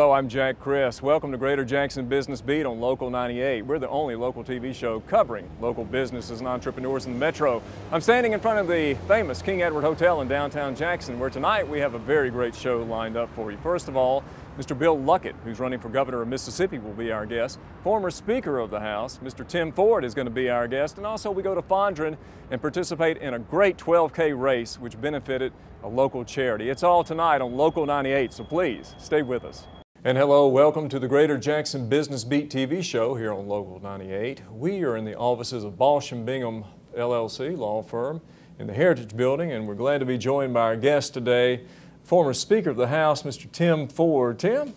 Hello, I'm Jack Criss. Welcome to Greater Jackson Business Beat on Local 98. We're the only local TV show covering local businesses and entrepreneurs in the metro. I'm standing in front of the famous King Edward Hotel in downtown Jackson, where tonight we have a very great show lined up for you. First of all, Mr. Bill Luckett, who's running for governor of Mississippi, will be our guest. Former Speaker of the House, Mr. Tim Ford, is going to be our guest. And also we go to Fondren and participate in a great 12K race which benefited a local charity. It's all tonight on Local 98, so please stay with us. And hello, welcome to the Greater Jackson Business Beat TV show here on Local 98. We are in the offices of Balsh & Bingham LLC law firm in the Heritage Building, and we're glad to be joined by our guest today, former Speaker of the House, Mr. Tim Ford. Tim?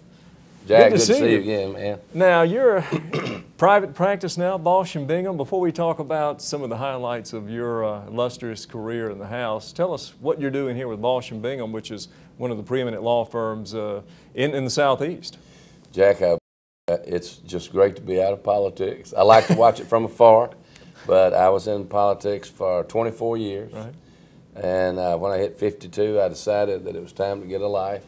Jack, good to see you again, man. Now, you're private practice now, Balsh & Bingham. Before we talk about some of the highlights of your illustrious career in the House, tell us what you're doing here with Balsh & Bingham, which is one of the preeminent law firms in the Southeast. Jack, it's just great to be out of politics. I like to watch it from afar, but I was in politics for 24 years. Right. And when I hit 52, I decided that it was time to get a life.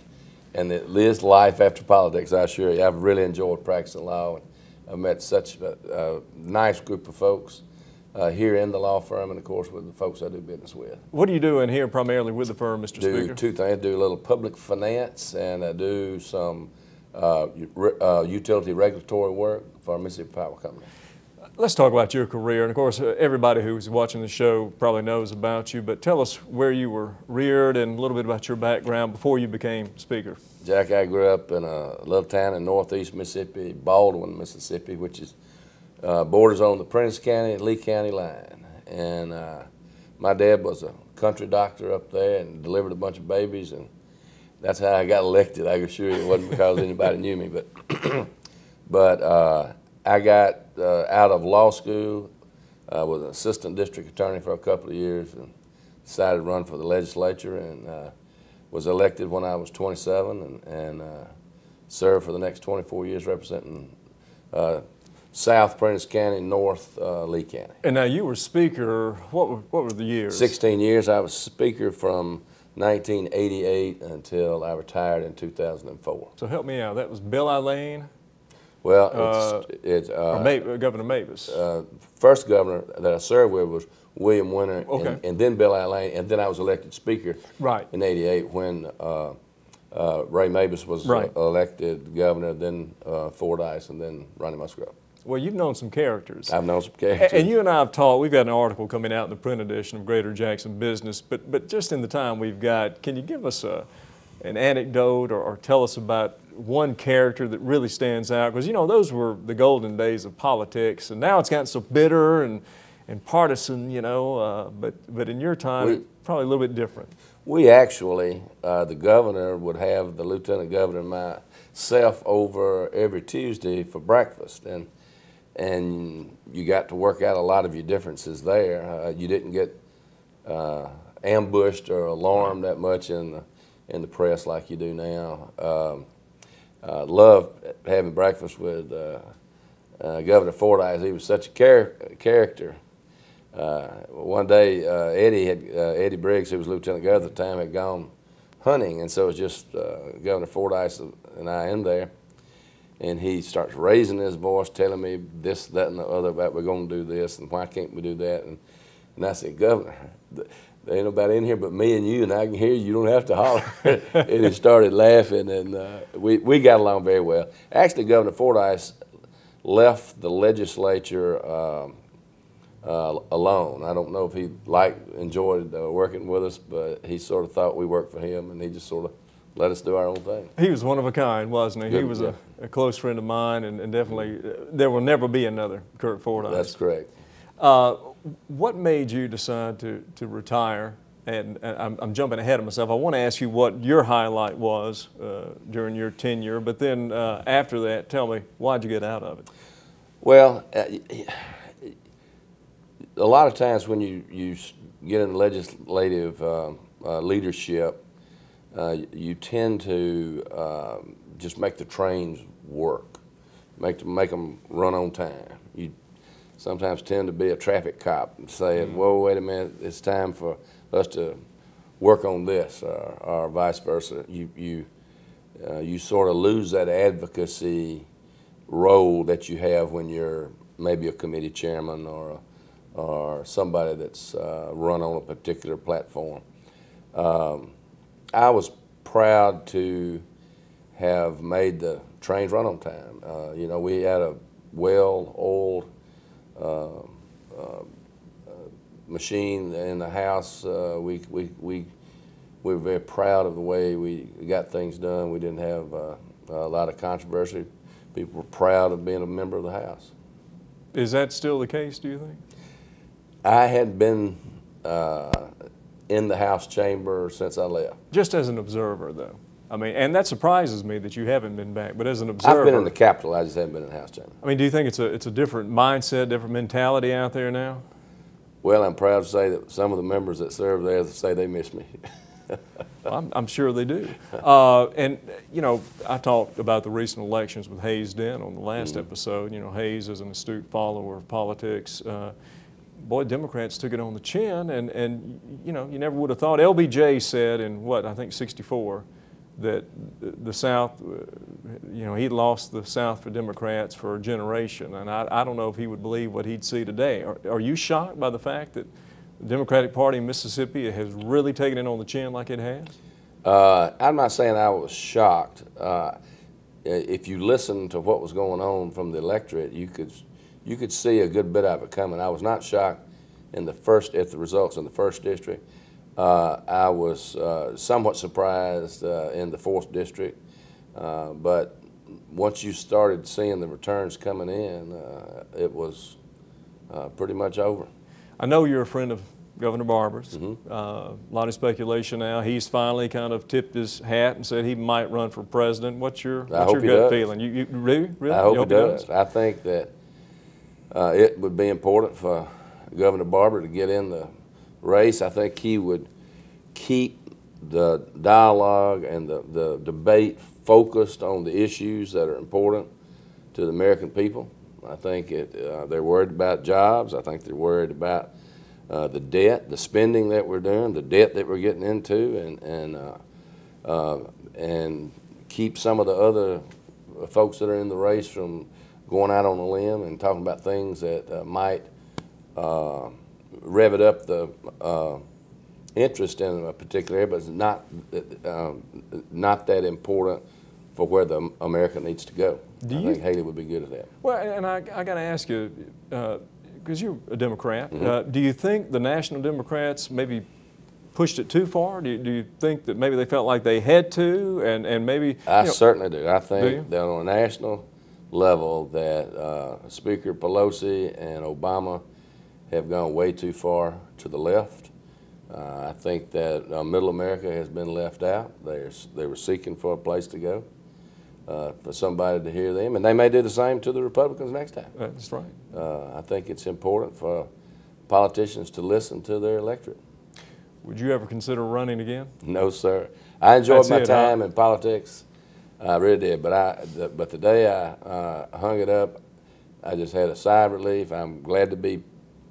And it lives life after politics, I assure you. I've really enjoyed practicing law. I've met such a nice group of folks here in the law firm and, of course, with the folks I do business with. What are you doing here primarily with the firm, Mr. Speaker? I do two things. I do a little public finance, and I do some utility regulatory work for Mississippi Power Company. Let's talk about your career. And of course, everybody who's watching the show probably knows about you, but tell us where you were reared and a little bit about your background before you became Speaker. Jack, I grew up in a little town in northeast Mississippi, Baldwin, Mississippi, which is borders on the Prentiss County and Lee County line. And my dad was a country doctor up there and delivered a bunch of babies, and that's how I got elected. I can assure you it wasn't because anybody knew me, but I got out of law school, was an assistant district attorney for a couple of years, and decided to run for the legislature, and was elected when I was 27, and served for the next 24 years representing South Prentiss County, North Lee County. And now you were Speaker, what were the years? 16 years. I was Speaker from 1988 until I retired in 2004. So help me out. That was Bill Lane? Well, Governor Mavis. First governor that I served with was William Winter, okay. and then Bill Lane, and then I was elected Speaker right. in '88 when Ray Mavis was right. Elected governor, then Fordyce, and then Ronnie Musgrove. Well, you've known some characters. I've known some characters. And you and I have talked, we've got an article coming out in the print edition of Greater Jackson Business, but just in the time we've got, can you give us an anecdote or tell us about one character that really stands out? Because, you know, those were the golden days of politics, and now it's gotten so bitter and partisan, you know, but in your time, it's probably a little bit different. We actually, the governor would have the lieutenant governor and myself over every Tuesday for breakfast, and you got to work out a lot of your differences there. You didn't get ambushed or alarmed that much in the press like you do now. Loved having breakfast with Governor Fordyce. He was such a character. One day, Eddie Briggs, who was lieutenant governor at the time, had gone hunting, and so it was just Governor Fordyce and I in there. And he starts raising his voice, telling me this, that, and the other about we're going to do this, and why can't we do that? And I said, Governor, there ain't nobody in here but me and you, and I can hear you. You don't have to holler. And he started laughing, and we got along very well. Actually, Governor Fordyce left the legislature alone. I don't know if he enjoyed working with us, but he sort of thought we worked for him, and he just sort of let us do our own thing. He was one of a kind, wasn't he? Good, he was yeah. a close friend of mine, and definitely there will never be another Kurt Fordyce. That's correct. What made you decide to retire? And I'm jumping ahead of myself. I want to ask you what your highlight was during your tenure, but then after that, tell me, why'd you get out of it? Well, a lot of times when you get in legislative leadership, you tend to just make the trains work, make them run on time. You sometimes tend to be a traffic cop and saying, whoa, wait a minute, it's time for us to work on this, or vice versa. You you sort of lose that advocacy role that you have when you're maybe a committee chairman or somebody that's run on a particular platform. I was proud to have made the trains run on time. You know, we had a well-oiled machine in the House. We were very proud of the way we got things done. We didn't have a lot of controversy. People were proud of being a member of the House. Is that still the case, do you think? I had been in the House chamber since I left. Just as an observer, though. I mean, and that surprises me that you haven't been back, but as an observer. I've been in the Capitol, I just haven't been in the House chamber. I mean, do you think it's a different mindset, different mentality out there now? Well, I'm proud to say that some of the members that serve there say they miss me. I'm sure they do. And, you know, I talked about the recent elections with Hayes Dent on the last episode. You know, Hayes is an astute follower of politics. Boy, Democrats took it on the chin, and you know, you never would have thought. LBJ said in, what, I think 64, that the South, you know, he'd lost the South for Democrats for a generation, and I don't know if he would believe what he'd see today. Are you shocked by the fact that the Democratic Party in Mississippi has really taken it on the chin like it has? I'm not saying I was shocked. If you listen to what was going on from the electorate, you could see a good bit of it coming. I was not shocked at the results in the 1st district. I was somewhat surprised in the 4th district, but once you started seeing the returns coming in, it was pretty much over. I know you're a friend of Governor Barber's. A lot of speculation now. He's finally kind of tipped his hat and said he might run for president. What's your gut feeling? You really? I hope he does. I think that it would be important for Governor Barber to get in the race. I think he would keep the dialogue and the debate focused on the issues that are important to the American people. I think they're worried about jobs. I think they're worried about the debt, the spending that we're doing, the debt that we're getting into, and keep some of the other folks that are in the race from going out on a limb and talking about things that might rev it up the interest in a particular area, but it's not that important for where the America needs to go. I think Haley would be good at that. Well, and I got to ask you, because you're a Democrat, do you think the national Democrats maybe pushed it too far? Do you think that maybe they felt like they had to, and maybe? I certainly do. I think that on a national level that Speaker Pelosi and Obama have gone way too far to the left. I think that Middle America has been left out. They were seeking for a place to go, for somebody to hear them, and they may do the same to the Republicans next time. That's right. I think it's important for politicians to listen to their electorate. Would you ever consider running again? No, sir. I enjoyed my time in politics. I really did, but the day I hung it up, I just had a sigh of relief. I'm glad to be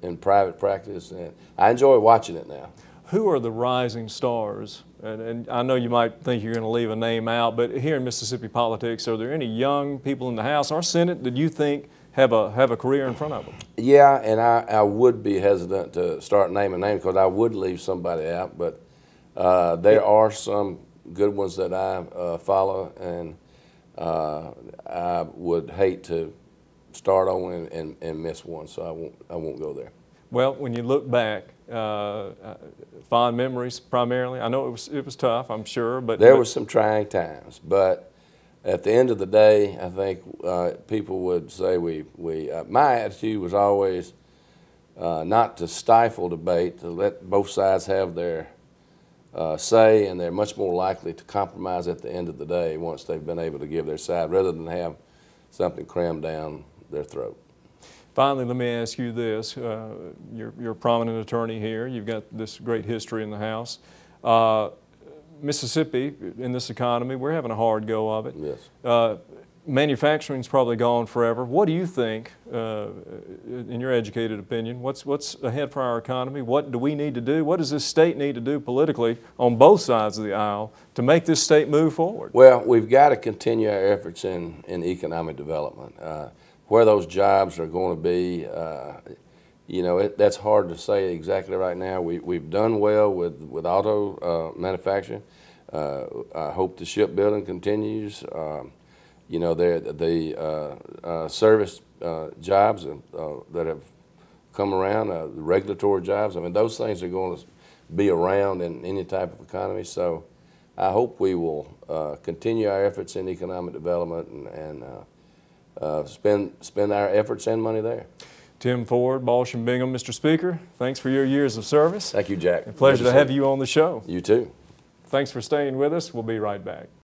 in private practice, and I enjoy watching it now. Who are the rising stars? And I know you might think you're going to leave a name out, but here in Mississippi politics, are there any young people in the House or Senate that you think have a career in front of them? Yeah, and I would be hesitant to start naming names because I would leave somebody out, but there are some good ones that I follow, and I would hate to start on and miss one, so I won't go there. Well, when you look back, fond memories primarily. I know it was tough, I'm sure, but there were some trying times. But at the end of the day, I think people would say my attitude was always not to stifle debate, to let both sides have their say, and they're much more likely to compromise at the end of the day once they've been able to give their side, rather than have something crammed down their throat. Finally, let me ask you this. You're a prominent attorney here. You've got this great history in the House. Mississippi, in this economy, we're having a hard go of it. Yes. manufacturing's probably gone forever. What do you think, in your educated opinion, what's ahead for our economy? What do we need to do? What does this state need to do politically on both sides of the aisle to make this state move forward? Well, we've got to continue our efforts in economic development. Where those jobs are going to be, you know, that's hard to say exactly right now. We've done well with auto manufacturing. I hope the shipbuilding continues. You know, the service jobs that have come around, the regulatory jobs, I mean, those things are going to be around in any type of economy. So I hope we will continue our efforts in economic development and spend our efforts and money there. Tim Ford, Balsh and Bingham, Mr. Speaker, thanks for your years of service. Thank you, Jack. A pleasure to have you on the show. You too. Thanks for staying with us. We'll be right back.